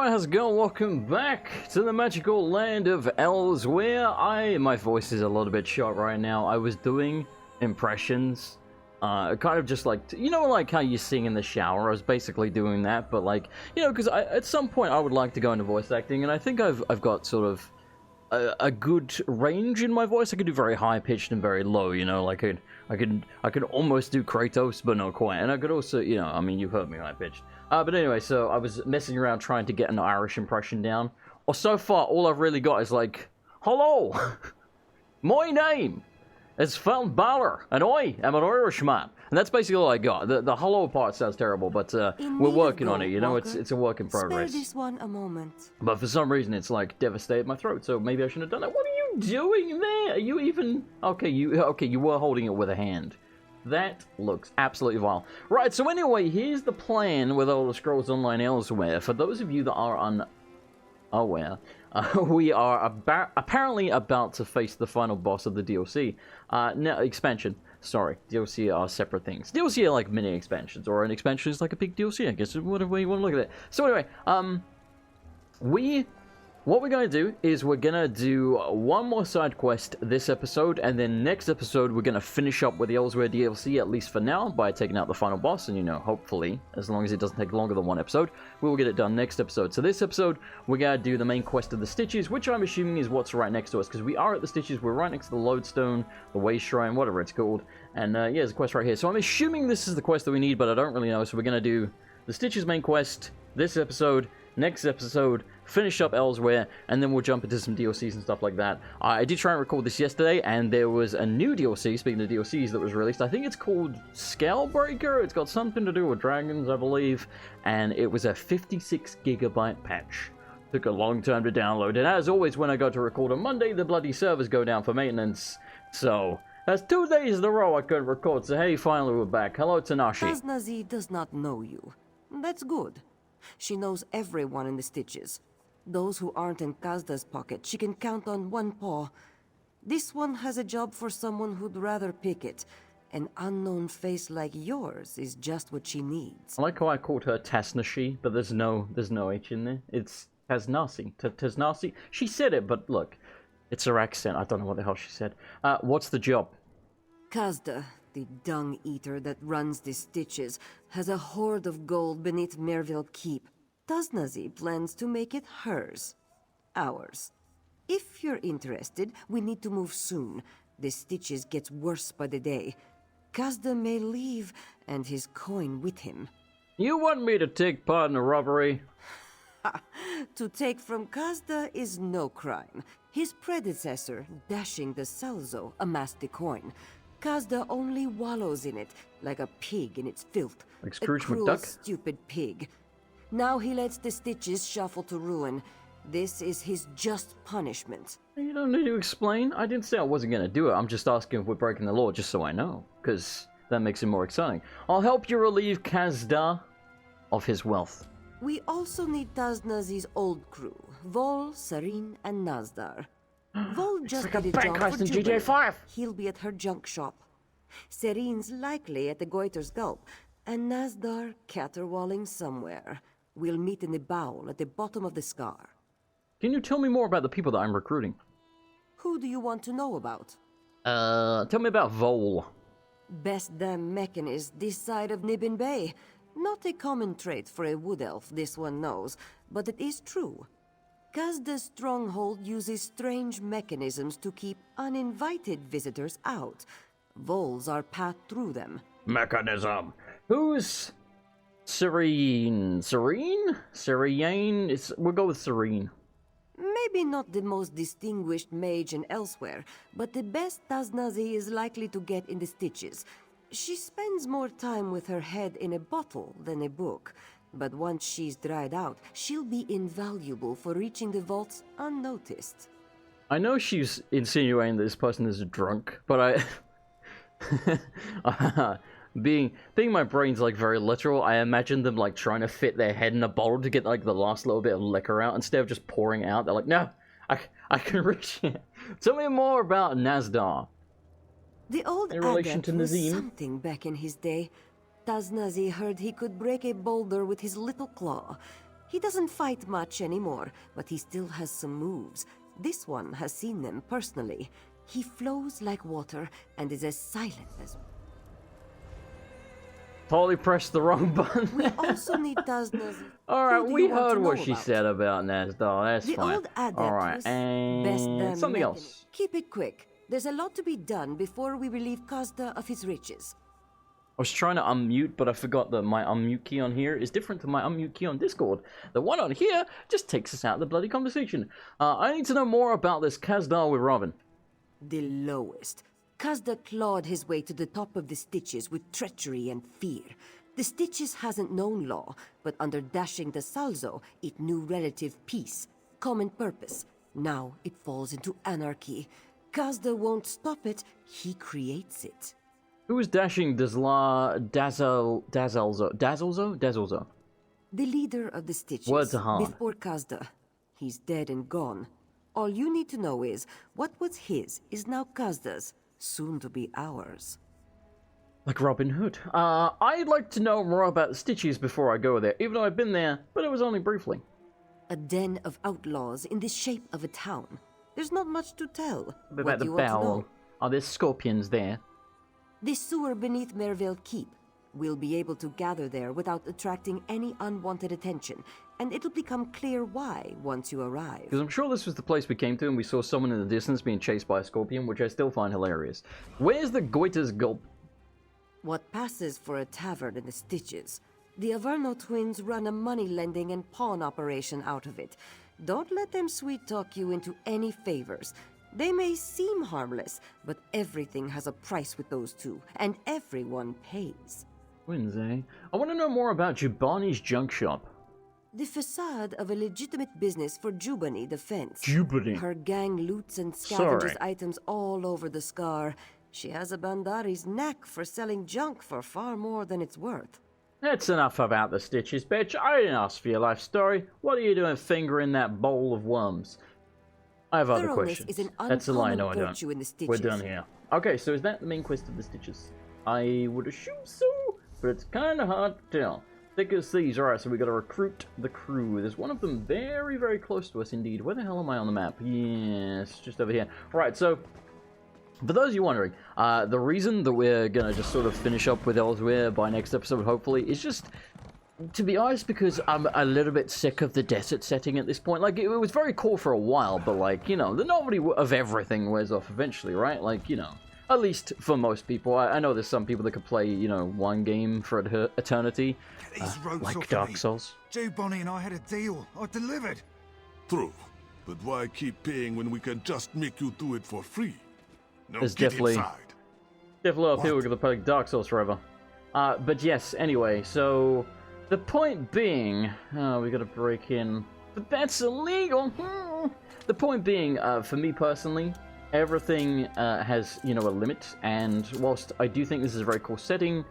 Alright, how's it going? Welcome back to the magical land of Elsweyr. My voice is a little bit shot right now. I was doing impressions, kind of just like, you know, like how you sing in the shower. I was basically doing that, but like, you know, because at some point I would like to go into voice acting, and I think I've got sort of a good range in my voice. I could do very high pitched and very low, you know, like I could almost do Kratos, but not quite. And I could also, you know, I mean, you heard me high pitched. But anyway, so I was messing around trying to get an Irish impression down. Or so far, all I've really got is like, hello, my name is Phil Balor, and I am an Irishman. And that's basically all I got. The hello part sounds terrible, but we're working on it, you know, it's a work in progress. Spare this one a moment. But for some reason, it's like devastated my throat, so maybe I shouldn't have done that. What are you doing there? Are you even... Okay, you were holding it with a hand. That looks absolutely vile. Right, so anyway, here's the plan with Elder Scrolls Online Elsweyr. For those of you that are unaware, we are apparently about to face the final boss of the DLC. No, expansion. Sorry, DLC are separate things. DLC are like mini expansions, or an expansion is like a big DLC, I guess, whatever you want to look at it. So anyway, what we're going to do is we're going to do one more side quest this episode, and then next episode we're going to finish up with the Elsweyr DLC, at least for now, by taking out the final boss, and you know, hopefully, as long as it doesn't take longer than one episode, we will get it done next episode. So this episode, we're going to do the main quest of the Stitches, which I'm assuming is what's right next to us, because we are at the Stitches, we're right next to the Lodestone, the Way Shrine, whatever it's called, and yeah, there's a quest right here. So I'm assuming this is the quest that we need, but I don't really know, so we're going to do the Stitches main quest this episode, next episode, finish up Elsweyr, and then we'll jump into some DLCs and stuff like that. I did try and record this yesterday, and there was a new DLC, speaking of DLCs, that was released. I think it's called Scalebreaker. It's got something to do with dragons, I believe, and it was a 56 gigabyte patch. Took a long time to download, and as always, when I go to record on Monday, the bloody servers go down for maintenance, so... That's 2 days in a row I couldn't record, so hey, finally we're back. Hello, Tanashi. Tasnazi does not know you. That's good. She knows everyone in the Stitches. Those who aren't in Kazda's pocket, she can count on one paw. This one has a job for someone who'd rather pick it. An unknown face like yours is just what she needs. I like how I called her Tasnashi, but there's no H in there. It's Tasnasi. Tasnasi? She said it, but look, it's her accent. I don't know what the hell she said. What's the job? Kazda, the dung eater that runs the Stitches, has a hoard of gold beneath Merville Keep. Tasnazi plans to make it hers. Ours. If you're interested, we need to move soon. The Stitches gets worse by the day. Kazda may leave, and his coin with him. You want me to take part in the robbery? To take from Kazda is no crime. His predecessor, Dashing the Salzo, amassed the coin. Kazda only wallows in it, like a pig in its filth. Like Scrooge a cruel, McDuck? stupid pig. Now he lets the Stitches shuffle to ruin. This is his just punishment. You don't need to explain. I didn't say I wasn't going to do it. I'm just asking if we're breaking the law, just so I know. Because that makes it more exciting. I'll help you relieve Kazda of his wealth. We also need Tasnazi's old crew. Vol, Serene, and Nazdar. Vol just like a did bank job heist for in Jubilee. GTA 5. He'll be at her junk shop. Serene's likely at the Goiter's Gulp. And Nazdar caterwauling somewhere. We'll meet in the bowl at the bottom of the scar. Can you tell me more about the people that I'm recruiting? Who do you want to know about? Tell me about Vol. Best damn mechanist this side of Nibbin Bay. Not a common trait for a wood elf, this one knows, but it is true. Kazda's stronghold uses strange mechanisms to keep uninvited visitors out. Vols are passed through them. Mechanism. Who's Serene? Serene? Serene? We'll go with Serene. Maybe not the most distinguished mage in Elsweyr, but the best Tasnazi is likely to get in the Stitches. She spends more time with her head in a bottle than a book, but once she's dried out, she'll be invaluable for reaching the vaults unnoticed. I know she's insinuating that this person is drunk, but being my brain's like very literal, I imagine them like trying to fit their head in a bottle to get like the last little bit of liquor out instead of just pouring out. They're like, no, I can reach it. Tell me more about Nazdar. The old in relation adept to was Nazim. something back in his day. Tasnazi heard he could break a boulder with his little claw. He doesn't fight much anymore, but he still has some moves. This one has seen them personally. He flows like water and is as silent as... Totally pressed the wrong button. We also need Tasna's... Alright, we heard what she said about Nasdaq. That's the fine. old adept Alright, was and best damn something mechanic. else. Keep it quick. There's a lot to be done before we relieve Kazda of his riches. I was trying to unmute, but I forgot that my unmute key on here is different to my unmute key on Discord. The one on here just takes us out of the bloody conversation. I need to know more about this Kazdar with Robin. The lowest. Kazda clawed his way to the top of the Stitches with treachery and fear. The Stitches hasn't known law, but under dashing the Salzo, it knew relative peace, common purpose. Now it falls into anarchy. Kazda won't stop it, he creates it. Who is dashing Dazzlezo? The leader of the Stitches. Words are hard. Before Kazda. He's dead and gone. All you need to know is, what was his is now Kazda's, soon to be ours. Like Robin Hood. I'd like to know more about the Stitches before I go there, even though I've been there, but it was only briefly. A den of outlaws in the shape of a town. There's not much to tell. What What about do the you want to bell? know? Are there scorpions there? The sewer beneath Merville Keep. We'll be able to gather there without attracting any unwanted attention, and it'll become clear why once you arrive. Because I'm sure this was the place we came to and we saw someone in the distance being chased by a scorpion, which I still find hilarious. Where's the Goiter's Gulp? What passes for a tavern in the Stitches. The Averno twins run a money-lending and pawn operation out of it. Don't let them sweet-talk you into any favors. They may seem harmless, but everything has a price with those two, and everyone pays. Twins, eh? I want to know more about Jubani's junk shop. The facade of a legitimate business for Jubani Defense. Jubani? Her gang loots and scavenges items all over the Scar. She has a Bandari's knack for selling junk for far more than it's worth. That's enough about the Stitches, bitch. I didn't ask for your life story. What are you doing fingering that bowl of worms? I have other Thoroughness questions. is an That's a lie, no I uncommon don't. virtue in the Stitches. We're done here. Okay, so is that the main quest of the Stitches? I would assume so, but it's kind of hard to tell. Thick as thieves. Alright, so we got to recruit the crew. There's one of them very, very close to us indeed. Where the hell am I on the map? Yes, just over here. Right, so for those of you wondering, the reason that we're going to just sort of finish up with Elsweyr by next episode, hopefully, is just, to be honest, because I'm a little bit sick of the desert setting at this point. Like, it was very cool for a while, but, like, you know, the novelty of everything wears off eventually, right? Like, you know, at least for most people. I know there's some people that could play, you know, one game for eternity, like Dark Souls. Bonnie and I had a deal. I delivered. True, but why keep paying when we can just make you do it for free? Now There's get definitely up here we're gonna play Dark Souls forever. But yes, anyway, so the point being, we gotta break in, but that's illegal. The point being, for me personally, everything has, you know, a limit, and whilst I do think this is a very cool setting,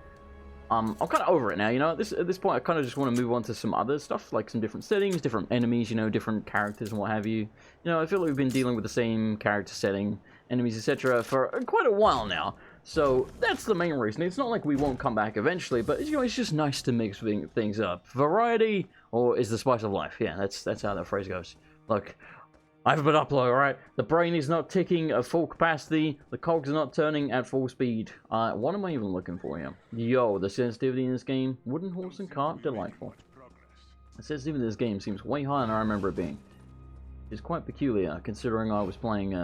I'm kind of over it now, you know. At this point, I kind of just want to move on to some other stuff, like some different settings, different enemies, you know, different characters and what have you. You know, I feel like we've been dealing with the same character setting, enemies, etc. for quite a while now. So that's the main reason. It's not like we won't come back eventually, but you know, it's just nice to mix things up. Variety, or is the spice of life? Yeah, that's how that phrase goes. Look, I've been upload, alright? The brain is not ticking at full capacity, the cogs are not turning at full speed. What am I even looking for here? Yo, the sensitivity in this game, wooden horse and cart, delightful. The sensitivity in this game seems way higher than I remember it being. It's quite peculiar, considering I was playing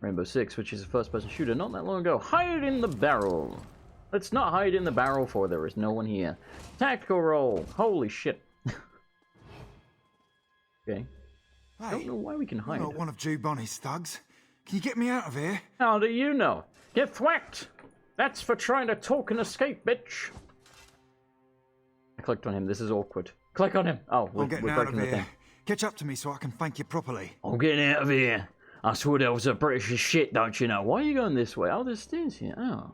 Rainbow Six, which is a first-person shooter not that long ago. Hide in the barrel! Let's not hide in the barrel, for there is no one here. Tactical roll! Holy shit. Okay. I don't know why we can hide. I'm not one of Bonnie's thugs. Can you get me out of here? How do you know? Get thwacked! That's for trying to talk and escape, bitch! I clicked on him. This is awkward. Click on him! Oh, we're getting out breaking of the thing. here. Catch up to me so I can thank you properly. I'm getting out of here. Us Wood Elves are British as shit, don't you know? Why are you going this way? Oh, there's stairs here. Oh.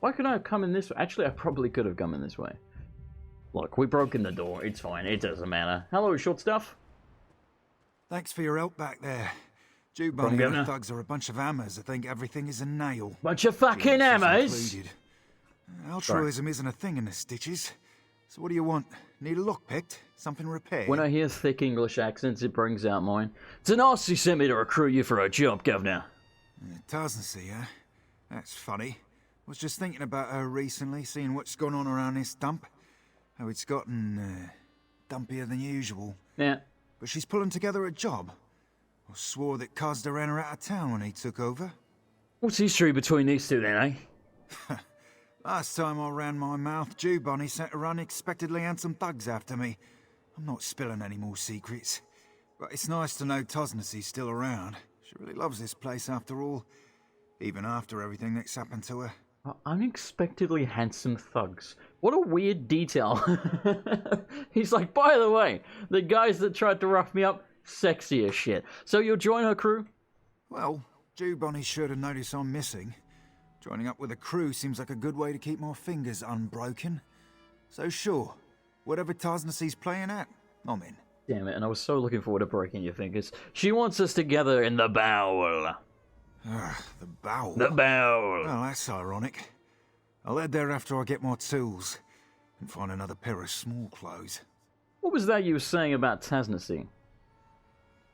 Why could I have come in this way? Actually, I probably could have come in this way. Look, we broke in the door. It's fine. It doesn't matter. Hello, short stuff. Thanks for your help back there. Bonnie and the thugs are a bunch of hammers that think everything is a nail. Bunch of fucking hammers? Included. Altruism isn't a thing in the Stitches. So what do you want? Need a lock picked? Something repaired? When I hear thick English accents, it brings out mine. Tanasi sent me to recruit you for a job, Governor. Tarsnessy, huh? That's funny. Was just thinking about her recently, seeing what's gone on around this dump. How it's gotten, dumpier than usual. Yeah. But she's pulling together a job. I swore that Kazda ran her out of town when he took over. What's the history between these two then, eh? Last time I ran my mouth, Jew Bonnie sent her unexpectedly handsome thugs after me. I'm not spilling any more secrets. But it's nice to know Tosnessy's still around. She really loves this place after all. Even after everything that's happened to her. Unexpectedly handsome thugs. What a weird detail. He's like, by the way, the guys that tried to rough me up, sexy as shit. So you'll join her crew? Well, Jew Bonnie's sure to notice I'm missing. Joining up with a crew seems like a good way to keep my fingers unbroken. So sure, whatever Tosnessy's playing at, I'm in. Damn it, and I was so looking forward to breaking your fingers. She wants us together in the bowel. The bowel? The bowel. Well, that's ironic. I'll head there after I get my tools and find another pair of small clothes. What was that you were saying about Tasnessy?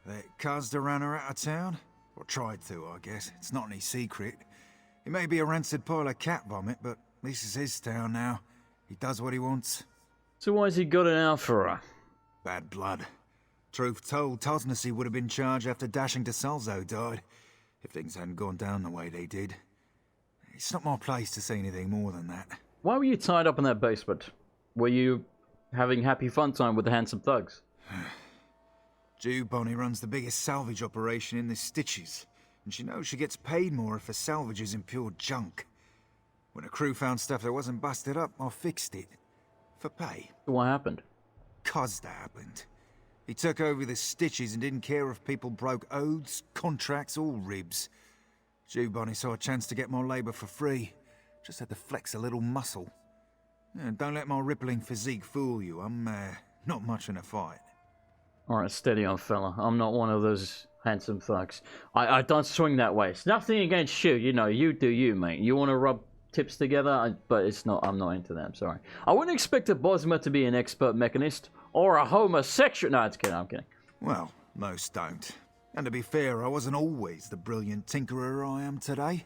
That Kazda ran her out of town? Or tried to, I guess. It's not any secret. He may be a rancid pile of cat vomit, but this is his town now. He does what he wants. So why's he got it out for her? Bad blood. Truth told, Tosnessy would have been charged after dashing to Salzo died, if things hadn't gone down the way they did. It's not my place to say anything more than that. Why were you tied up in that basement? Were you having happy fun time with the handsome thugs? Jew Bonnie runs the biggest salvage operation in the Stitches, and she knows she gets paid more if her salvage is in pure junk. When a crew found stuff that wasn't busted up, I fixed it. For pay. What happened? 'Cause that happened. He took over the Stitches and didn't care if people broke oaths, contracts, or ribs. Jew Bonnie saw a chance to get more labour for free. Just had to flex a little muscle. Yeah, don't let my rippling physique fool you. I'm, not much in a fight. Alright, steady on, fella. I'm not one of those handsome thugs. I don't swing that way. It's nothing against you. You know, you do you, mate. You want to rub tips together? But it's not. I'm not into that. I'm sorry. I wouldn't expect a Bosma to be an expert mechanist or a homosexual. No, it's kidding. I'm kidding. Well, most don't. And to be fair, I wasn't always the brilliant tinkerer I am today.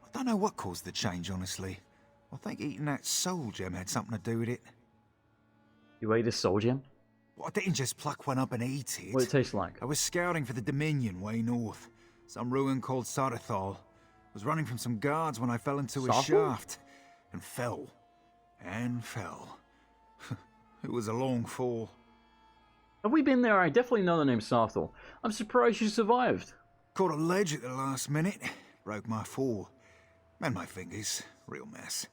I don't know what caused the change, honestly. I think eating that soul gem had something to do with it. You ate a soul gem? Well, I didn't just pluck one up and eat it. What did it taste like? I was scouting for the Dominion way north. Some ruin called Sardathal. Was running from some guards when I fell into a shaft. And fell. And fell. It was a long fall. Have we been there? I definitely know the name Sarthal. I'm surprised you survived. Caught a ledge at the last minute. Broke my fall. And my fingers. Real mess.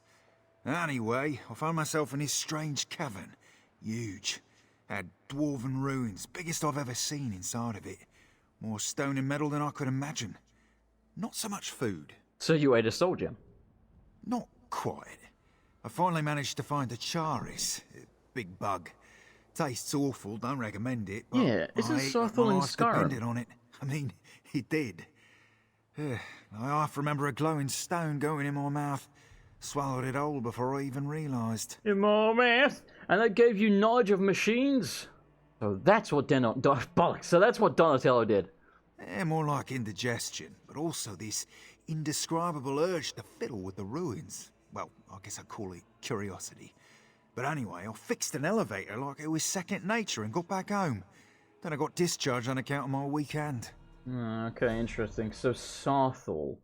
Anyway, I found myself in this strange cavern. Huge. Had dwarven ruins, biggest I've ever seen inside of it. More stone and metal than I could imagine. Not so much food. So you ate a soul gem? Not quite. I finally managed to find a charis. A big bug. Tastes awful, don't recommend it. But yeah, isn't Sarthal in Skyrim? Depended on it. I mean, it did. I half remember a glowing stone going in my mouth. Swallowed it whole before I even realised. In my mouth? And that gave you knowledge of machines? So that's what bollocks. So that's what Donatello did. More like indigestion, but also this indescribable urge to fiddle with the ruins. Well, I guess I'd call it curiosity. But anyway, I fixed an elevator like it was second nature and got back home. Then I got discharged on account of my weak hand. Okay, interesting. So Sarthal.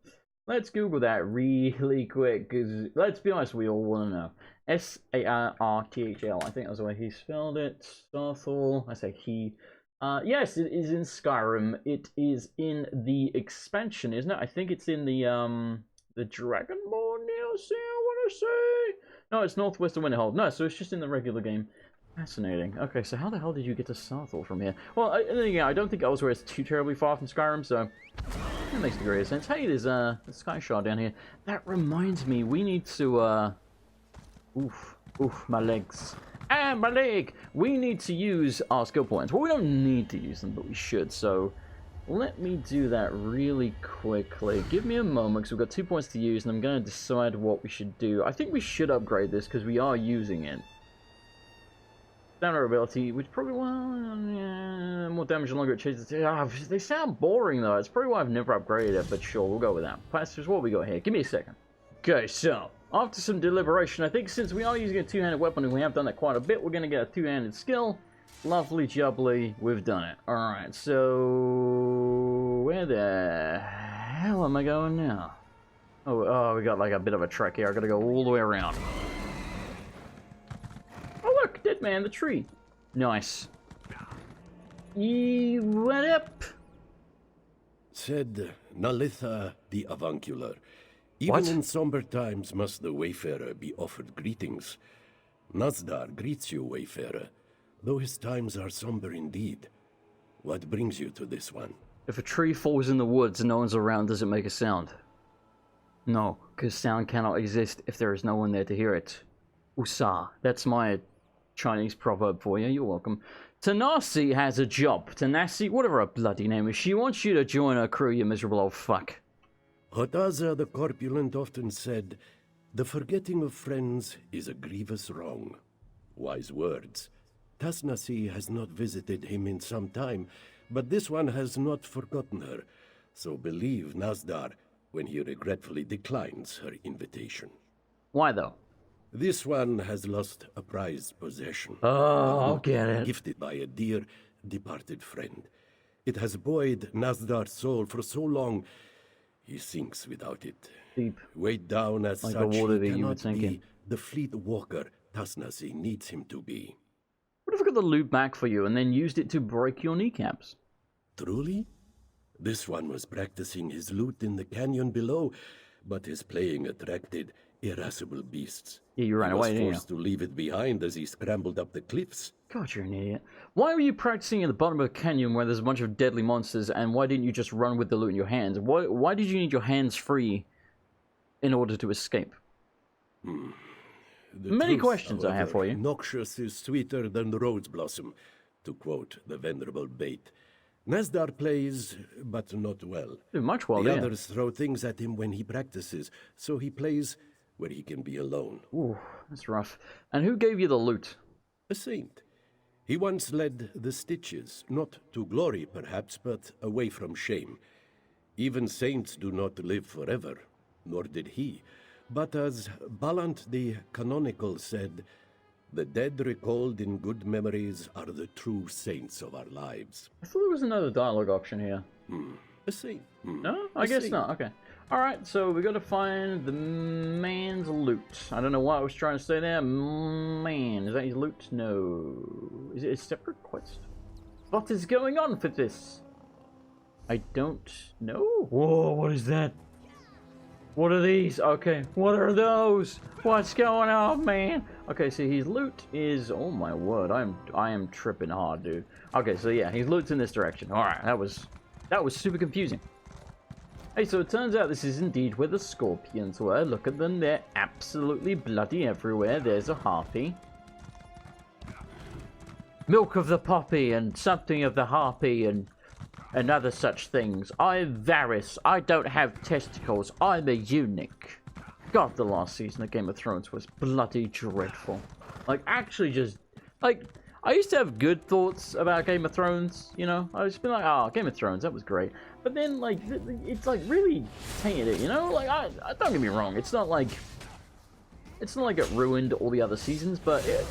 Let's Google that really quick, because let's be honest, we all want to know. S-A-R-T-H-L. I think that's the way he spelled it. Sarthal. I say he. Yes, it is in Skyrim. It is in the expansion, isn't it? I think it's in the Dragonborn DLC, I want to say. No, it's Northwest of Winterhold. No, so it's just in the regular game. Fascinating. Okay, so how the hell did you get to Sarthal from here? Well, I don't think Elsweyr is too terribly far from Skyrim, so that makes a degree of sense. Hey, there's a sky shard down here. That reminds me, we need to, oof, my legs. Ah, my leg! We need to use our skill points. Well, we don't need to use them, but we should, so let me do that really quickly. Give me a moment, because we've got 2 points to use, and I'm going to decide what we should do. I think we should upgrade this, because we are using it. Stamina ability, which probably more damage the longer it chases. They sound boring though. It's probably why I've never upgraded it, but sure, we'll go with that. Passengers, what we got here? Give me a second. Okay, so after some deliberation, I think since we are using a two-handed weapon and we have done that quite a bit, we're gonna get a two-handed skill. Lovely jubbly, we've done it. Alright, so where the hell am I going now? Oh, we got like a bit of a trek here. I gotta go all the way around. Oh look, dead man, the tree. Nice. What up? Said Nalitha the Avuncular. Even What? in somber times must the wayfarer be offered greetings. Nazdar greets you, wayfarer, though his times are somber indeed. What brings you to this one? If a tree falls in the woods and no one's around, does it make a sound? No, because sound cannot exist if there is no one there to hear it. Usa. That's my Chinese proverb for you. You're welcome. Tanasi has a job. Tanasi, whatever her bloody name is, she wants you to join her crew, you miserable old fuck. Hotaza the Corpulent often said, "The forgetting of friends is a grievous wrong." Wise words. Tasnasi has not visited him in some time, but this one has not forgotten her, so believe Nazdar when he regretfully declines her invitation. Why though? This one has lost a prized possession. Oh, I'll get it. Gifted by a dear, departed friend. It has buoyed Nazdar's soul for so long, he sinks without it. Deep. Weighed down as Like the such, water he that you would cannot sink be in. the fleet walker Tasnasi needs him to be. What if I got the loot back for you and then used it to break your kneecaps? Truly? This one was practicing his lute in the canyon below, but his playing attracted irascible beasts. Yeah, you ran He was away, didn't you? forced to leave it behind as he scrambled up the cliffs. God, you're an idiot. Why were you practicing at the bottom of a canyon where there's a bunch of deadly monsters, and why didn't you just run with the loot in your hands? Why did you need your hands free in order to escape? The Many truth, questions I have however, for you. Noxious is sweeter than the rose blossom, to quote the venerable Bait. Nazdar plays, but not well. Do much well, The yeah. others throw things at him when he practices, so he plays where he can be alone. Ooh, that's rough. And who gave you the loot? A saint. He once led the Stitches, not to glory perhaps, but away from shame. Even saints do not live forever, nor did he. But as Ballant the Canonical said, the dead recalled in good memories are the true saints of our lives. I thought there was another dialogue option here. A saint. No? I A guess saint. not. Okay. Alright, so we gotta find the man's loot. I don't know what I was trying to say there. Man, is that his loot? No. Is it a separate quest? What is going on with this? I don't know. Whoa, what is that? What are these? Okay, what are those? What's going on, man? Okay, so his loot is... Oh my word, I am tripping hard, dude. Okay, so yeah, his loot's in this direction. Alright, that was super confusing. Hey, so it turns out this is indeed where the scorpions were. Look at them, they're absolutely bloody everywhere. There's a harpy. Milk of the poppy and something of the harpy and other such things. I'm Varys. I don't have testicles. I'm a eunuch. God, the last season of Game of Thrones was bloody dreadful. Like, actually just... Like, I used to have good thoughts about Game of Thrones, you know? I was been like, oh, Game of Thrones, that was great. But then, like, it's like really tainted it, you know? Like, I don't get me wrong, it's not like it ruined all the other seasons, but it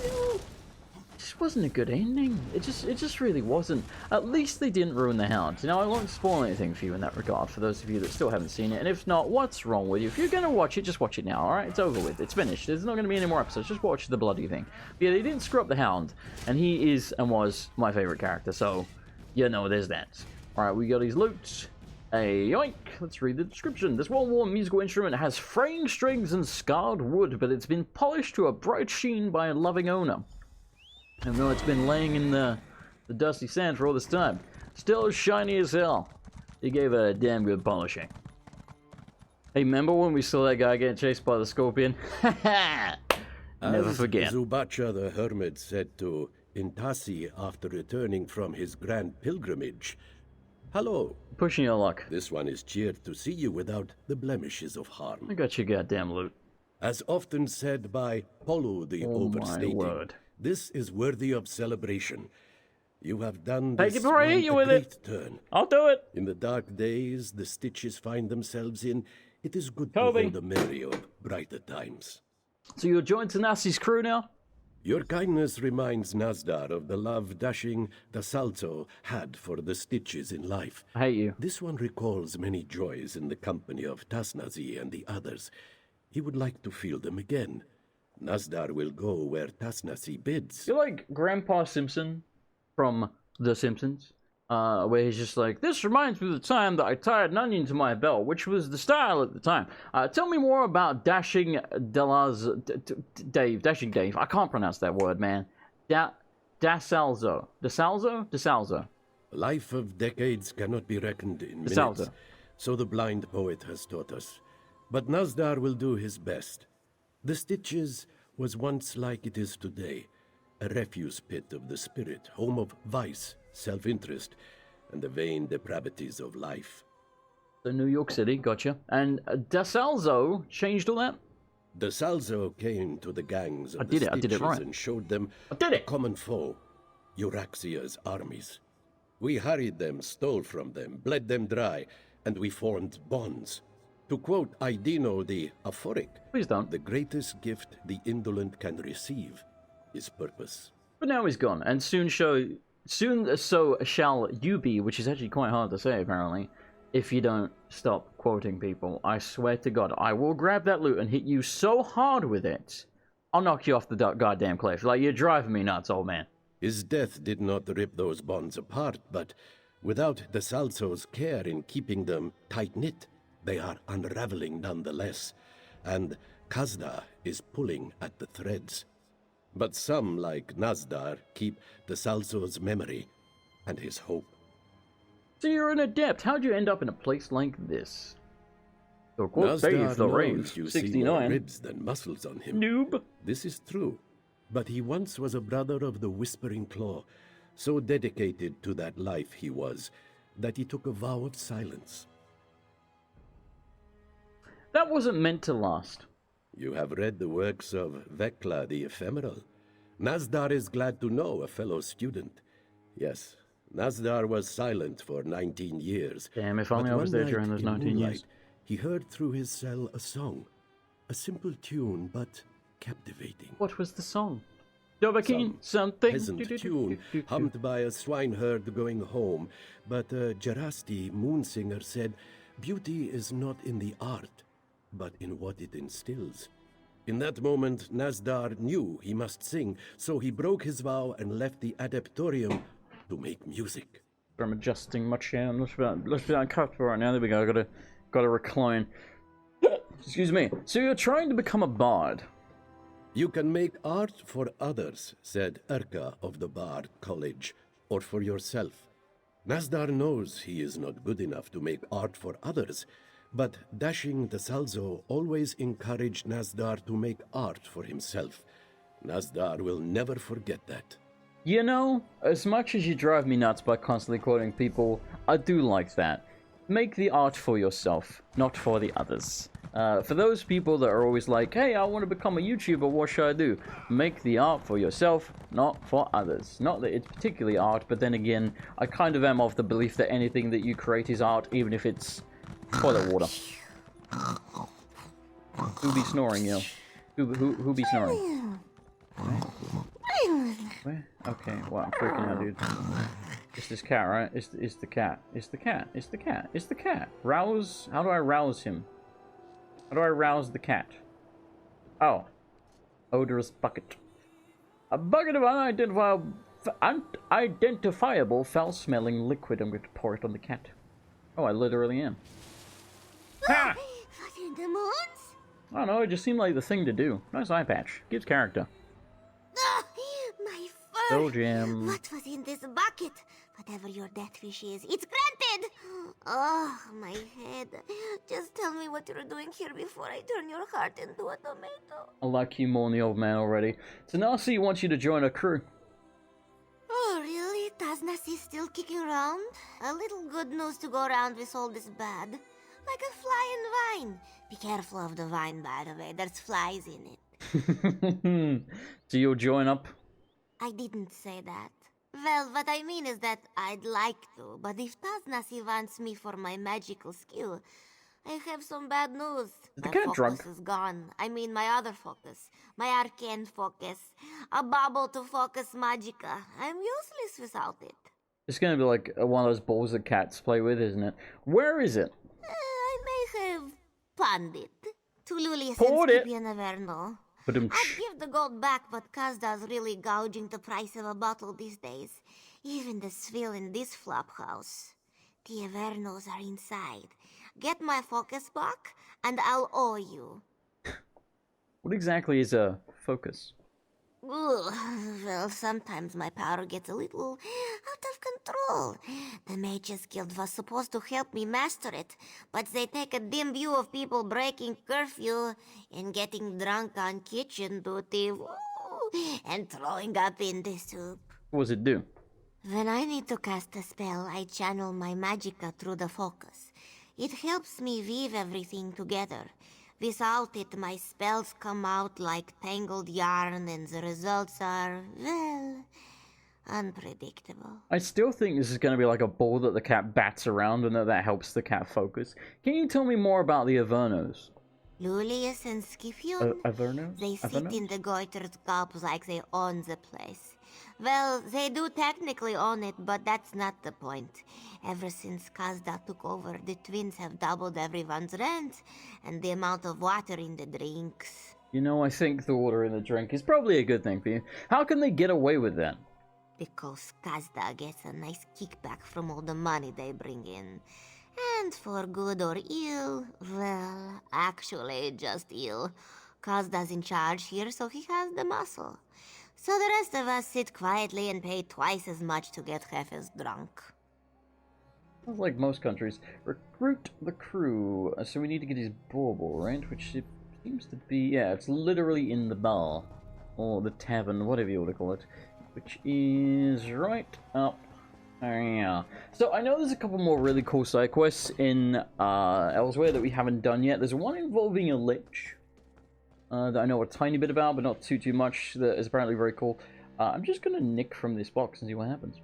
just wasn't a good ending. It just really wasn't. At least they didn't ruin the Hound. You know, I won't spoil anything for you in that regard, for those of you that still haven't seen it. And if not, what's wrong with you? If you're gonna watch it, just watch it now, alright? It's over with. It's finished. There's not gonna be any more episodes. Just watch the bloody thing. But yeah, they didn't screw up the Hound. And he is and was my favorite character, so, you know, there's that. Alright, we got his loot. Hey, yoink! Let's read the description. This well-worn musical instrument has fraying strings and scarred wood, but it's been polished to a bright sheen by a loving owner. Even though it's been laying in the dusty sand for all this time. Still shiny as hell. He gave it a damn good polishing. Hey, remember when we saw that guy get chased by the scorpion? Never forget. Zubacha the Hermit said to Intasi after returning from his grand pilgrimage, "Hello, Pushing your luck. this one is cheered to see you without the blemishes of harm." I got your goddamn loot. As often said by Polu the Oh my Overstating, word. This is worthy of celebration. You have done Take this it before I one hit you a with great it. turn. I'll do it. In the dark days the Stitches find themselves in, it is good Kobe. to hold a memory of brighter times. So you're joined Tanassi's crew now? Your kindness reminds Nazdar of the love dashing Dasalzo had for the Stitches in life. I hate you. This one recalls many joys in the company of Tasnazi and the others. He would like to feel them again. Nazdar will go where Tasnazi bids. You're like Grandpa Simpson from The Simpsons, where he's just like, this reminds me of the time that I tied an onion to my belt, which was the style at the time. Tell me more about Dashing Dave. I can't pronounce that word, man. Dasalzo. Dasalzo? Life of decades cannot be reckoned in minutes, Dasalzo. so the blind poet has taught us. But Nazdar will do his best. The Stitches was once like it is today, a refuse pit of the spirit, home of vice, self-interest, and the vain depravities of life. So New York City, gotcha. And Dasalzo changed all that? Dasalzo came to the gangs of the I did it Stitches right. and showed them did a it. common foe, Euraxia's armies. We harried them, stole from them, bled them dry, and we formed bonds. To quote Aidino the Aphoric, Please don't. the greatest gift the indolent can receive is purpose. But now he's gone, and soon so shall you be, which is actually quite hard to say, apparently, if you don't stop quoting people. I swear to God, I will grab that loot and hit you so hard with it, I'll knock you off the goddamn cliff. Like, you're driving me nuts, old man. His death did not rip those bonds apart, but without Dasalzo's care in keeping them tight-knit, they are unraveling nonetheless, and Kazda is pulling at the threads. But some, like Nazdar, keep Dasalzo's memory and his hope. So you're an adept. How'd you end up in a place like this? So quote save Nazdar the knows rave. you see more 69. ribs than muscles on him. Noob. This is true, but he once was a brother of the Whispering Claw, so dedicated to that life he was, that he took a vow of silence. That wasn't meant to last. You have read the works of Vekla the Ephemeral. Nazdar is glad to know a fellow student. Yes, Nazdar was silent for 19 years. Damn, if only I was there during those 19 years. He heard through his cell a song. A simple tune, but captivating. What was the song? Dovahkiin, something. Peasant tune, hummed by a swineherd going home. But Jarasti, moonsinger, said, beauty is not in the art, but in what it instills. In that moment, Nazdar knew he must sing, so he broke his vow and left the adeptorium to make music. I'm adjusting my chair. Let's be uncomfortable right now. There we go. Gotta recline. Excuse me. So you're trying to become a bard. You can make art for others, said Erka of the Bard College, or for yourself. Nazdar knows he is not good enough to make art for others, but Dashing Dasalzo always encouraged Nazdar to make art for himself. Nazdar will never forget that. You know, as much as you drive me nuts by constantly quoting people, I do like that. Make the art for yourself, not for the others. For those people that are always like, hey, I want to become a YouTuber, what should I do? Make the art for yourself, not for others. Not that it's particularly art, but then again, I kind of am of the belief that anything that you create is art, even if it's toilet water. Who be snoring, yo? Who be snoring? Where? Okay, well, I'm freaking out, dude. It's this cat, right? It's the cat. It's the cat. It's the cat. It's the cat. Rouse. How do I rouse him? How do I rouse the cat? Oh. Odorous bucket. A bucket of unidentifiable foul-smelling liquid. I'm going to pour it on the cat. Oh, I literally am. Ha! What in the moons? I don't know, it just seemed like the thing to do. Nice eye patch. Gives character. Ah, my fur! Go, Jim. What was in this bucket? Whatever your death wish is, it's granted! Oh, my head. Just tell me what you're doing here before I turn your heart into a tomato. I like you more than the old man already. Tanasi wants you to join her crew. Oh, really? Taznas is still kicking around? A little good news to go around with all this bad. Like a fly in vine. Be careful of the vine, by the way. There's flies in it. So you'll join up? I didn't say that. Well, what I mean is that I'd like to, but if Taznasi wants me for my magical skill, I have some bad news. The My cat focus drunk? is gone. I mean my other focus. My arcane focus. A bubble to focus magicka. I'm useless without it. It's gonna be like one of those balls that cats play with, isn't it? Where is it? I may have pawned it to Lulius Pawned and it? Skippy Averno. But I'd give the gold back, but Kazda's really gouging the price of a bottle these days. Even the swill in this flop house. The Avernos are inside. Get my focus back, and I'll owe you. what exactly is a focus? Ugh, well, sometimes my power gets a little out of control. The Mages Guild was supposed to help me master it, but they take a dim view of people breaking curfew and getting drunk on kitchen duty, and throwing up in the soup. What does it do? When I need to cast a spell, I channel my magicka through the focus. It helps me weave everything together. Without it, my spells come out like tangled yarn, and the results are, well, unpredictable. I still think this is going to be like a ball that the cat bats around and that helps the cat focus. Can you tell me more about the Avernos? Lulius and Scipion, Avernos? they sit Avernos? in the goitered gulps like they own the place. Well, they do technically own it, but that's not the point. Ever since Kazda took over, the twins have doubled everyone's rent and the amount of water in the drinks. You know, I think the water in the drink is probably a good thing for you. How can they get away with that? Because Kazda gets a nice kickback from all the money they bring in. And for good or ill, well, actually just ill. Kazda's in charge here, so he has the muscle. So the rest of us sit quietly and pay twice as much to get half as drunk. Sounds like most countries. Recruit the crew. So we need to get his bauble, right? Which it seems to be... Yeah, it's literally in the bar. Or the tavern, whatever you want to call it. Which is right up. Yeah. So I know there's a couple more really cool side quests in Elsweyr that we haven't done yet. There's one involving a lich. That I know a tiny bit about, but not too much, that is apparently very cool. I'm just gonna nick from this box and see what happens.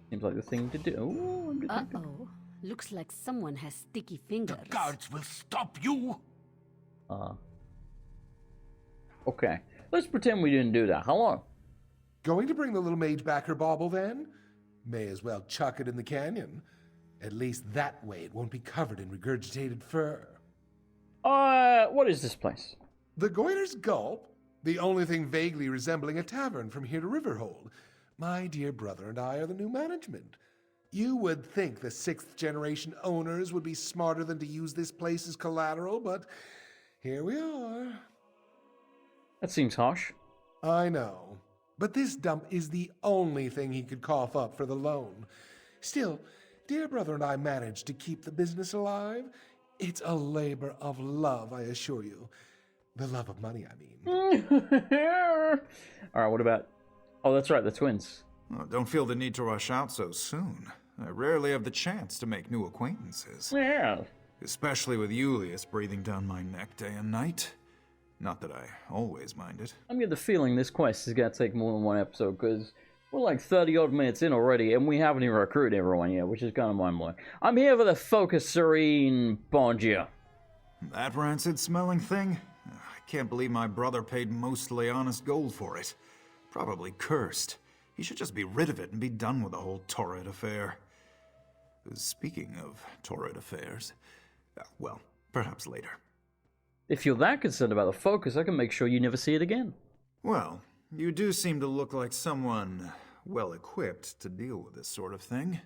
Seems like the thing to do. Ooh, Uh-oh. Looks like someone has sticky fingers. The guards will stop you! Okay. Let's pretend we didn't do that. Hello? Going to bring the little mage back her bauble, then? May as well chuck it in the canyon. At least that way it won't be covered in regurgitated fur. What is this place? The Goyner's Gulp? The only thing vaguely resembling a tavern from here to Riverhold. My dear brother and I are the new management. You would think the 6th generation owners would be smarter than to use this place as collateral, but here we are. That seems harsh. I know. But this dump is the only thing he could cough up for the loan. Still, dear brother and I managed to keep the business alive. It's a labor of love, I assure you. The love of money, I mean. Alright, what about... Oh, that's right, the twins. Oh, don't feel the need to rush out so soon. I rarely have the chance to make new acquaintances. Yeah. Especially with Julius breathing down my neck day and night. Not that I always mind it. I'm getting the feeling this quest is going to take more than one episode, because we're like 30-odd minutes in already, and we haven't even recruited everyone yet, which is kind of mind-blowing. I'm here for the Focus Serene Bongia. That rancid-smelling thing? I can't believe my brother paid mostly honest gold for it. Probably cursed. He should just be rid of it and be done with the whole torrid affair. Speaking of torrid affairs, well, perhaps later. If you're that concerned about the Focus, I can make sure you never see it again. Well, you do seem to look like someone well-equipped to deal with this sort of thing.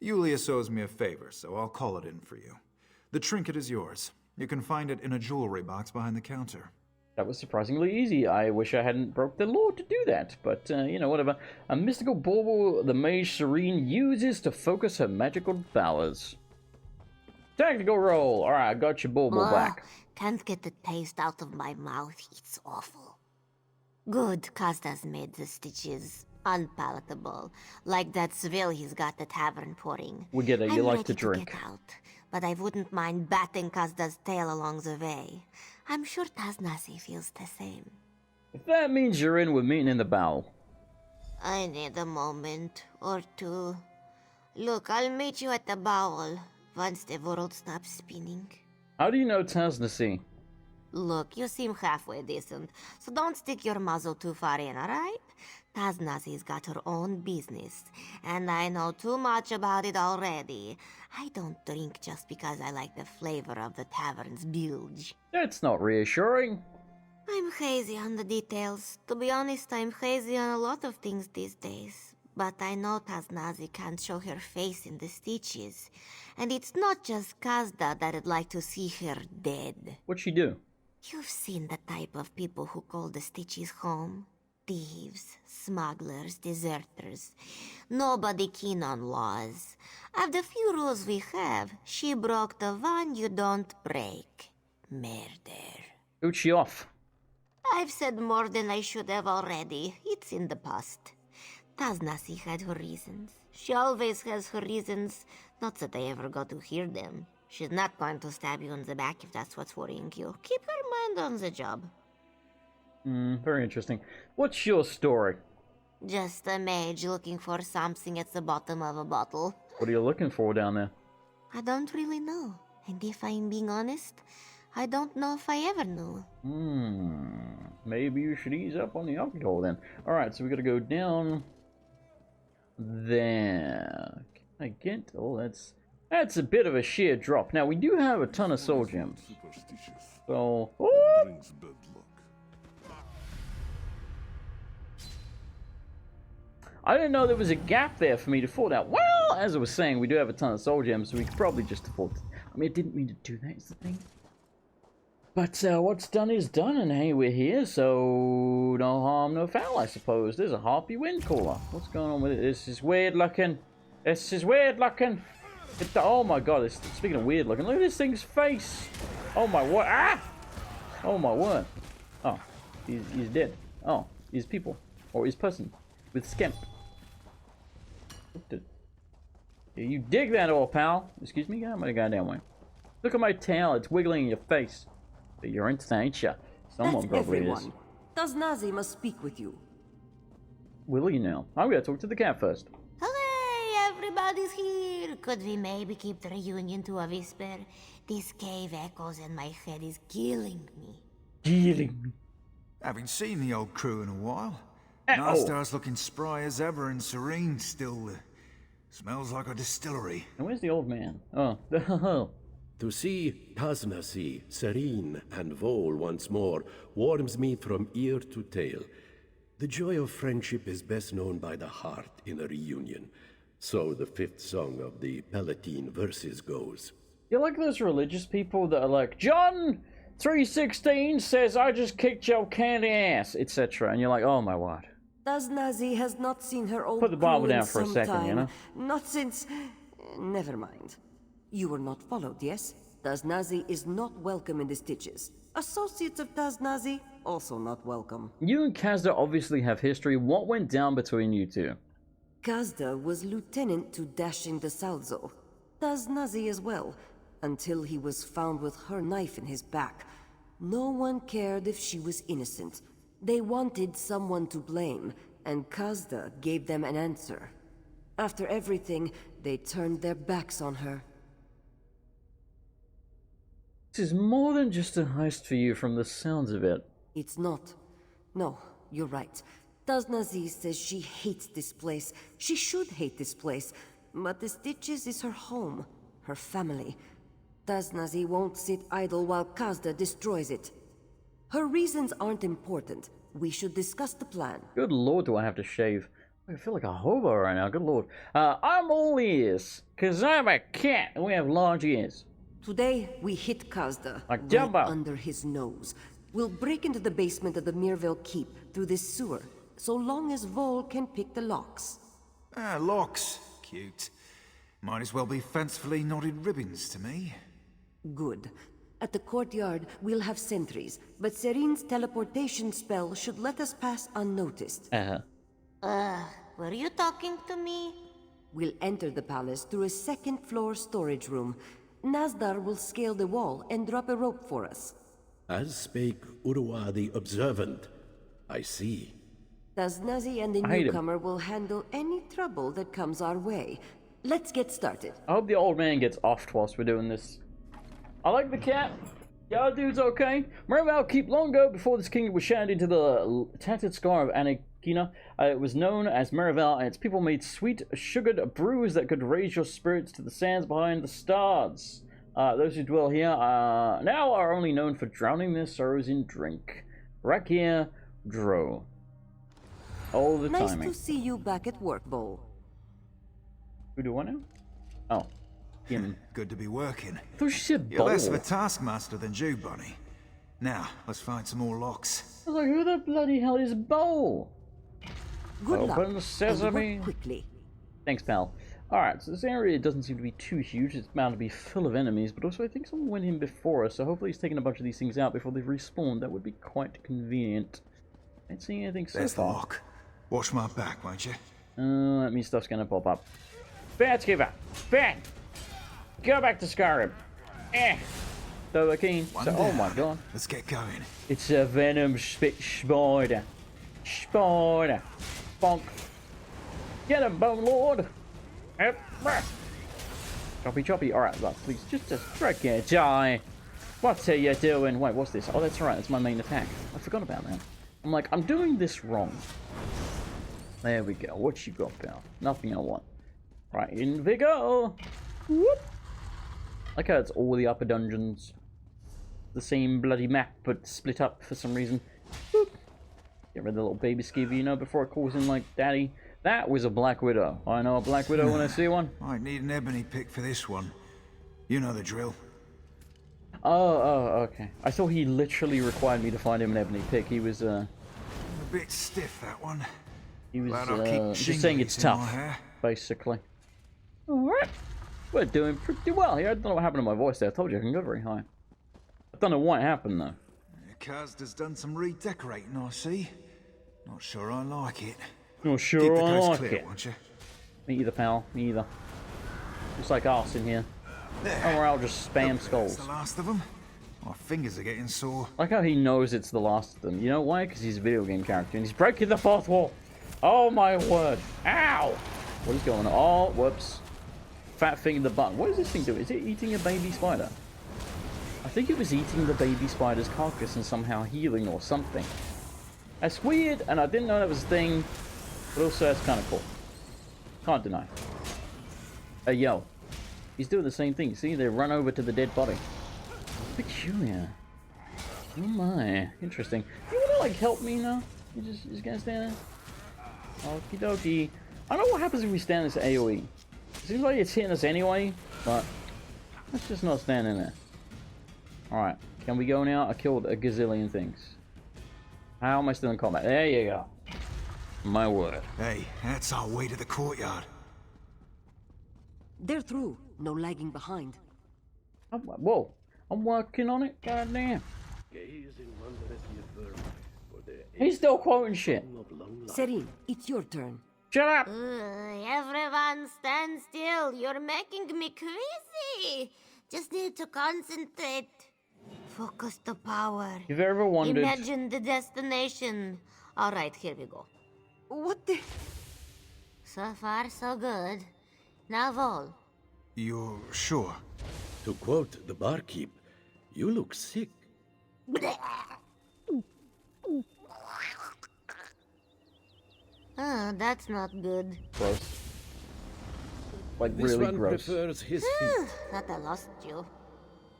Julius owes me a favor, so I'll call it in for you. The trinket is yours. You can find it in a jewelry box behind the counter. That was surprisingly easy. I wish I hadn't broke the law to do that, but, you know, whatever. A mystical bauble the Mage Serene uses to focus her magical powers. Tactical roll! Alright, I got your bauble back. Can't get the taste out of my mouth. It's awful. Good, Kazda's made the stitches unpalatable. Like that swill he's got the tavern pouring. We get it, you I'm like ready to drink. Get out, but I wouldn't mind batting Kazda's tail along the way. I'm sure Taznasi feels the same. If that means you're in, we're meeting in the bow. I need a moment or two. Look, I'll meet you at the bowl once the world stops spinning. How do you know Tasnasi? Look, you seem halfway decent, so don't stick your muzzle too far in, alright? Taznazi's got her own business, and I know too much about it already. I don't drink just because I like the flavor of the tavern's bilge. That's not reassuring. I'm hazy on the details. To be honest, I'm hazy on a lot of things these days. But I know Taznazi can't show her face in the stitches. And it's not just Kazda that'd like to see her dead. What'd she do? You've seen the type of people who call the stitches home. Thieves, smugglers, deserters. Nobody keen on laws. Of the few rules we have, she broke the one you don't break. Murder. Who'd she off? I've said more than I should have already. It's in the past. Taznasi had her reasons. She always has her reasons. Not that I ever got to hear them. She's not going to stab you in the back if that's what's worrying you. Keep your mind on the job. Very interesting. What's your story? Just a mage looking for something at the bottom of a bottle. What are you looking for down there? I don't really know. And if I'm being honest, I don't know if I ever knew. Maybe you should ease up on the alcohol then. Alright, so we gotta go down there. Can I get... Oh, that's a bit of a sheer drop. Now, we do have a ton of soul gems. So... Oh! Brings bad luck. I didn't know there was a gap there for me to fall down. Well, as I was saying, we do have a ton of soul gems, so we could probably just afford to... I mean, I didn't mean to do that, is the thing. But what's done is done, and hey, we're here, so no harm, no foul, I suppose. There's a harpy wind cooler. What's going on with it? This is weird looking. This is weird looking. Oh my god, speaking of weird looking, look at this thing's face. Oh my word. Ah! Oh my word. Oh, he's dead. Oh, he's people. Or he's person. With skimp. You dig that all, pal. Excuse me, I'm gonna go down way. Look at my tail, it's wiggling in your face. But you're into that, ain't ya? Someone That's probably everyone. is. Taznazi must speak with you. Will you now? I'm gonna talk to the cat first. Hooray! Everybody's here! Could we maybe keep the reunion to a whisper? This cave echoes and my head is killing me. Killing me. Haven't seen the old crew in a while. Oh. Nastar's looking spry as ever and serene still. Smells like a distillery. And where's the old man? Oh, To see Taznasi, serene and Vol once more warms me from ear to tail. The joy of friendship is best known by the heart in a reunion. So the fifth song of the Palatine verses goes. you're like those religious people that are like, John 3:16 says I just kicked your candy ass, etc. And you're like, oh my word. Taznazi has not seen her old Put the Bible crew in down for a some second, you time. know? Not since... Never mind. You were not followed, yes? Taznazi is not welcome in the stitches. Associates of Taznazi, also not welcome. You and Kazda obviously have history. What went down between you two? Kazda was lieutenant to Dashing the Salzo. Taznazi as well, until he was found with her knife in his back. No one cared if she was innocent. They wanted someone to blame, and Kazda gave them an answer. After everything, they turned their backs on her. This is more than just a heist for you from the sounds of it. It's not. No, you're right. Taznazi says she hates this place. She should hate this place. But the Stitches is her home, her family. Taznazi won't sit idle while Kazda destroys it. Her reasons aren't important. We should discuss the plan. Good lord, do I have to shave? I feel like a hobo right now, good lord. I'm all ears, because I'm a cat and we have large ears. Today, we hit Kazda Like right Jumbo. under his nose. We'll break into the basement of the Mirville Keep through this sewer, so long as Vol can pick the locks. Ah, locks. Cute. Might as well be fancifully knotted ribbons to me. Good. At the courtyard, we'll have sentries, but Serene's teleportation spell should let us pass unnoticed. Were you talking to me? We'll enter the palace through a second-floor storage room. Nazdar will scale the wall and drop a rope for us. As spake Urwa the Observant. I see. Tasnazi and the I hate him. newcomer will handle any trouble that comes our way. Let's get started. I hope the old man gets offed whilst we're doing this. I like the cat. Yeah, dude's okay. Merval keep long ago, before this kingdom was shattered into the tattered scar of Anakina, it was known as Merval, and its people made sweet, sugared brews that could raise your spirits to the sands behind the stars. Those who dwell here now are only known for drowning their sorrows in drink. Rakia Dro. All the Nice timing. to see you back at work, Bo. Who do I know? Oh. Him. Good to be working. I thought she said You're bowl. less of a taskmaster than Jew, Bonnie. Now, let's find some more locks. I was like, who the bloody hell is Bowl? Good luck. Open the sesame. And work quickly. Thanks, pal. Alright, so this area doesn't seem to be too huge. It's bound to be full of enemies, but also I think someone went in before us, so hopefully he's taken a bunch of these things out before they've respawned. That would be quite convenient. I ain't seeing anything so There's the far. lock. Watch my back, won't you? That means stuff's gonna pop up. Bats give up. Bat! Go back to Skyrim. So we're keen. One So, oh down. my god. Let's get going. It's a venom spit spider. Spider. Bonk. Get him, Bone Lord. Yep. Choppy choppy. Alright, well, please just freaking die. What are you doing? Wait, what's this? Oh, that's right. That's my main attack. I forgot about that. I'm like, I'm doing this wrong. There we go. What you got, pal? Nothing I want. Right, in we go. Whoop. Like how it's all the upper dungeons. The same bloody map, but split up for some reason. Whoop. Get rid of the little baby skivvy, you know, before it calls in like daddy. That was a Black Widow. I know a Black Widow when I see one. Might need an ebony pick for this one. You know the drill. Oh, okay. I thought he literally required me to find him an ebony pick. He was, A bit stiff, that one. he was, Glad I keep just saying it's shingles in my tough, hair. basically. Alright. We're doing pretty well here. I don't know what happened to my voice there. I told you I can go very high. I don't know what happened, though. Kazda's done some redecorating, I see. Not sure I like it. Not Keep sure the I coast like clear, it. won't you? Me either, pal. Me either. Just like us in here. There. Or I'll just spam Hopefully skulls. That's the last of them. My fingers are getting sore. Like how he knows it's the last of them. You know why? Because he's a video game character and he's breaking the fourth wall. Oh my word. Ow! What is going on? Oh, whoops. Fat finger the button. What does this thing do? Is it eating a baby spider? I think it was eating the baby spider's carcass and somehow healing or something. That's weird, and I didn't know that was a thing. But also, that's kind of cool. Can't deny. Hey, yo. He's doing the same thing. See, they run over to the dead body. Peculiar. Oh my. Interesting. You wanna, like, help me now? You just gonna stand there? Okie dokie. I don't know what happens if we stand this AoE. It seems like it's hitting us anyway, but let's just not stand in there. Alright. Can we go now? I killed a gazillion things. How am I still in combat? There you go. My word. Hey, that's our way to the courtyard. They're through. No lagging behind. Whoa. I'm working on it. Goddamn. Gaze in wonder at the affirm, for there He's still quoting shit. of long life. Serene, it's your turn. Shut up. Everyone stand still. You're making me crazy. Just need to concentrate. Focus the power. If you ever wondered... Imagine the destination. All right, here we go. What the? So far, so good. Now, Vol. You're sure? To quote the barkeep, you look sick. Ah, that's not good. Gross. Like, This really one gross. prefers his feet. Thought I lost you.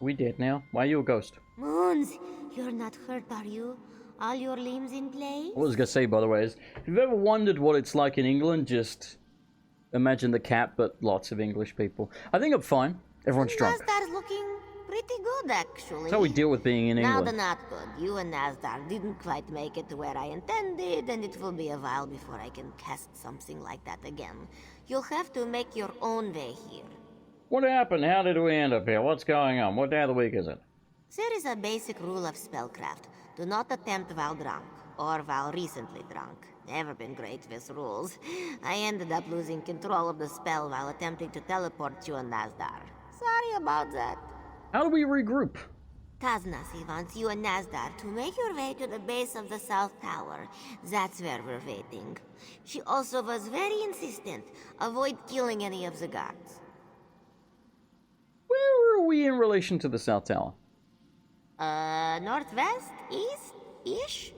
We did now. Why are you a ghost? Moons, you're not hurt, are you? All your limbs in place? What I was going to say, by the way, is if you've ever wondered what it's like in England, just imagine the cat, but lots of English people. I think I'm fine. Everyone's drunk. Nasdar's looking pretty good, actually. That's how we deal with being in Now England. the not good. You and Nasdar didn't quite make it to where I intended, and it will be a while before I can cast something like that again. You'll have to make your own way here. What happened? How did we end up here? What's going on? What day of the week is it? There is a basic rule of spellcraft. Do not attempt while drunk, or while recently drunk. Never been great with rules. I ended up losing control of the spell while attempting to teleport you and Nasdar. Sorry about that. How do we regroup? Taznasi wants you and Nazdar to make your way to the base of the South Tower. That's where we're waiting. She also was very insistent. Avoid killing any of the guards. Where are we in relation to the South Tower? Northwest? East-ish?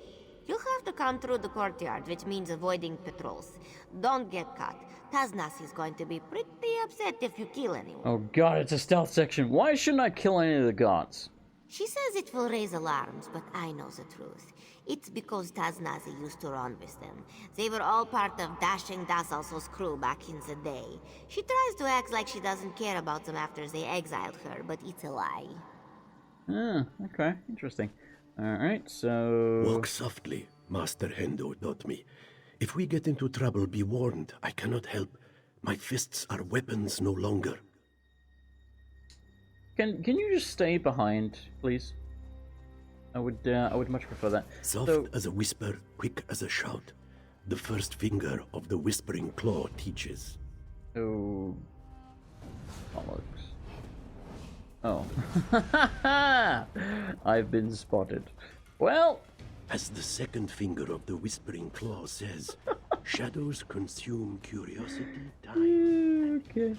You have to come through the courtyard, which means avoiding patrols. Don't get caught. Taznas is going to be pretty upset if you kill anyone. Oh god, it's a stealth section. Why shouldn't I kill any of the guards? She says it will raise alarms, but I know the truth. It's because Taznazi used to run with them. They were all part of Dashing Dasalso's crew back in the day. She tries to act like she doesn't care about them after they exiled her, but it's a lie. Ah, okay, interesting. Alright, so... Walk softly, Master Hendo taught me. If we get into trouble, be warned. I cannot help. My fists are weapons no longer. Can you just stay behind, please? I would much prefer that. Soft as a whisper, quick as a shout. The first finger of the whispering claw teaches. Oh... bollocks. Oh. I've been spotted. Well... As the second finger of the whispering claw says, shadows consume curiosity, time. Okay.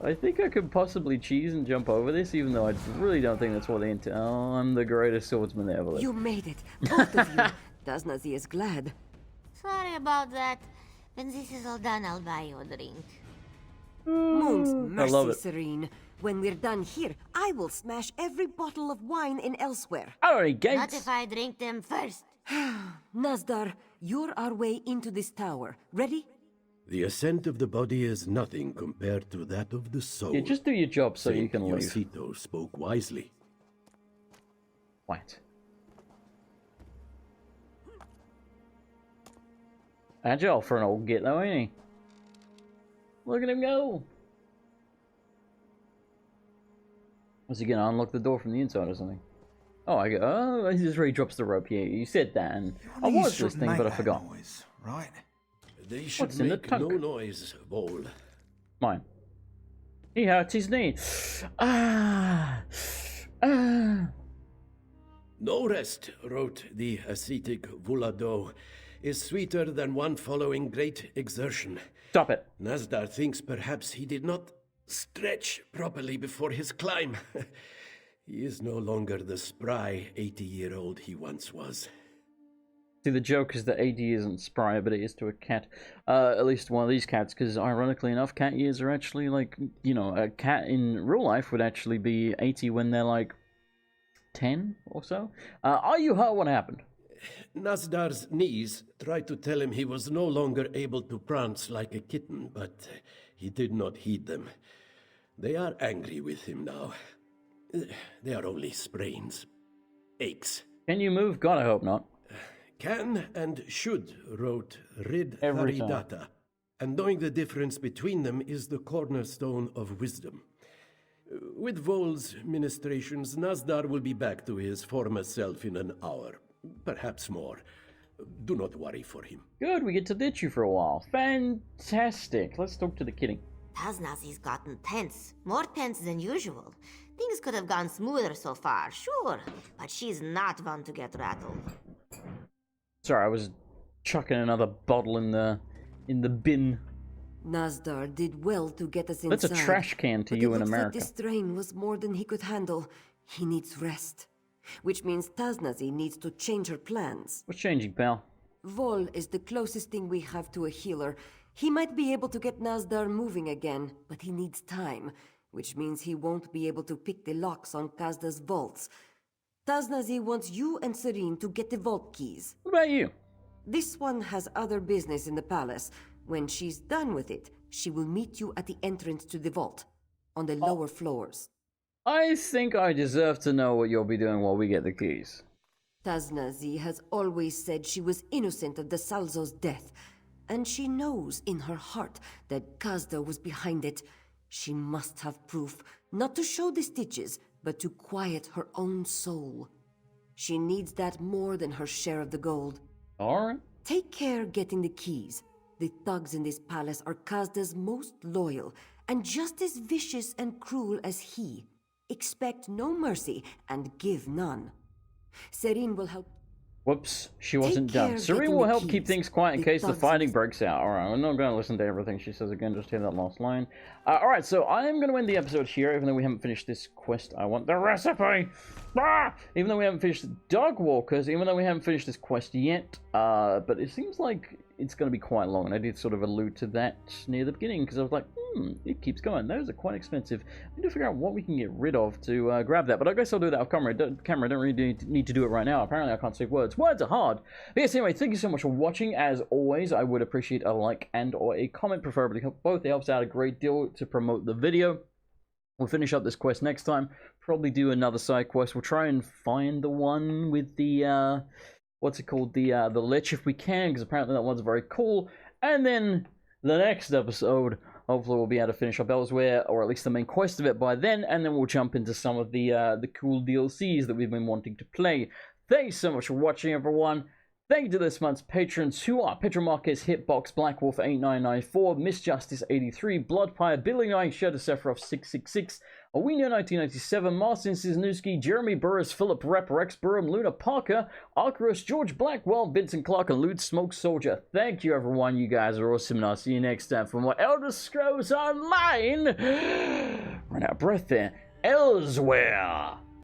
I think I could possibly cheese and jump over this, even though I really don't think that's what they intend. Oh, I'm the greatest swordsman ever lived. You made it, both of you. Taznazi is glad. Sorry about that. When this is all done, I'll buy you a drink. Moon's I love mercy, it. Serene. When we're done here, I will smash every bottle of wine in Elsweyr. Alright, Not gates. if I drink them first. Nazdar, you're our way into this tower. Ready? The ascent of the body is nothing compared to that of the soul. Yeah, just do your job so you Saint can leave. Yosito spoke wisely. What? Agile for an old git though, ain't he? Look at him go! Was he gonna unlock the door from the inside or something? Oh, he just really drops the rope here. You said that, and I These was shouldn't listening, make but I that forgot. Noise, right? They should What's in the make no trunk? noise, Vol. Mine. He hurt his knee. Ah! Ah! No rest, wrote the ascetic Vulado, is sweeter than one following great exertion. Stop it. Nazdar thinks perhaps he did not stretch properly before his climb. He is no longer the spry 80-year-old he once was. See, the joke is that AD isn't spry, but it is to a cat. At least one of these cats, because ironically enough, cat years are actually like, you know, a cat in real life would actually be 80 when they're like 10 or so. Are you hurt? What happened? Nazdar's knees tried to tell him he was no longer able to prance like a kitten, but he did not heed them. They are angry with him now. They are only sprains. Aches. Can you move? God, I hope not. Can and should, wrote Rid Every time. Haridata. And knowing the difference between them is the cornerstone of wisdom. With Vol's ministrations, Nazdar will be back to his former self in an hour. Perhaps more. Do not worry for him. Good, we get to ditch you for a while. Fantastic. Let's talk to the kitty. Taznazi's gotten tense. More tense than usual. Things could have gone smoother so far, sure. But she's not one to get rattled. Sorry, I was chucking another bottle in the bin. Nazdar did well to get us inside. That's a trash can to but you it in looks America. Like this strain was more than he could handle. He needs rest. Which means Taznazi needs to change her plans. What's changing, pal? Vol is the closest thing we have to a healer. He might be able to get Nazdar moving again, but he needs time, which means he won't be able to pick the locks on Kazda's vaults. Taznazi wants you and Serene to get the vault keys. What about you? This one has other business in the palace. When she's done with it, she will meet you at the entrance to the vault, on the lower floors. I think I deserve to know what you'll be doing while we get the keys. Taznazi has always said she was innocent of the Salzo's death, and she knows in her heart that Kazda was behind it. She must have proof, not to show the stitches, but to quiet her own soul. She needs that more than her share of the gold. Alright. Take care getting the keys. The thugs in this palace are Kazda's most loyal, and just as vicious and cruel as he. Expect no mercy and give none. Serene will help. Whoops, she wasn't Take care done. of Serene getting will the help keep keys. things quiet in The case the thugs fighting and- breaks out. Alright, we're not going to listen to everything she says again, just hear that last line. Alright, so I am going to end the episode here, even though we haven't finished this quest. I want the recipe! Ah! Even though we haven't finished Dog Walkers, even though we haven't finished this quest yet, but it seems like it's going to be quite long, and I did sort of allude to that near the beginning, because I was like, it keeps going. Those are quite expensive. I need to figure out what we can get rid of to grab that, but I guess I'll do that off camera. I don't really need to do it right now. Apparently I can't say words. Words are hard. But yes, anyway, thank you so much for watching. As always, I would appreciate a like and or a comment, preferably both. It helps out a great deal to promote the video. We'll finish up this quest next time. Probably do another side quest. We'll try and find the one with the, what's it called? The lich if we can, because apparently that one's very cool. And then the next episode, hopefully we'll be able to finish up Elsweyr, or at least the main quest of it by then, and then we'll jump into some of the cool DLCs that we've been wanting to play. Thanks so much for watching, everyone. Thank you to this month's patrons, who are Pedro Marquez, Hitbox, Blackwolf8994, Missjustice83, Bloodpire, Billy Knight, Shadow Sephiroth 666, Awino1997, Marcin Cisnewski, Jeremy Burris, Philip Rep, Rex Burham, Luna Parker, Arcurus, George Blackwell, Vincent Clark, and Lude Smoke Soldier. Thank you, everyone. You guys are awesome, and I'll see you next time for more Elder Scrolls Online. Run out of breath there. Elsweyr.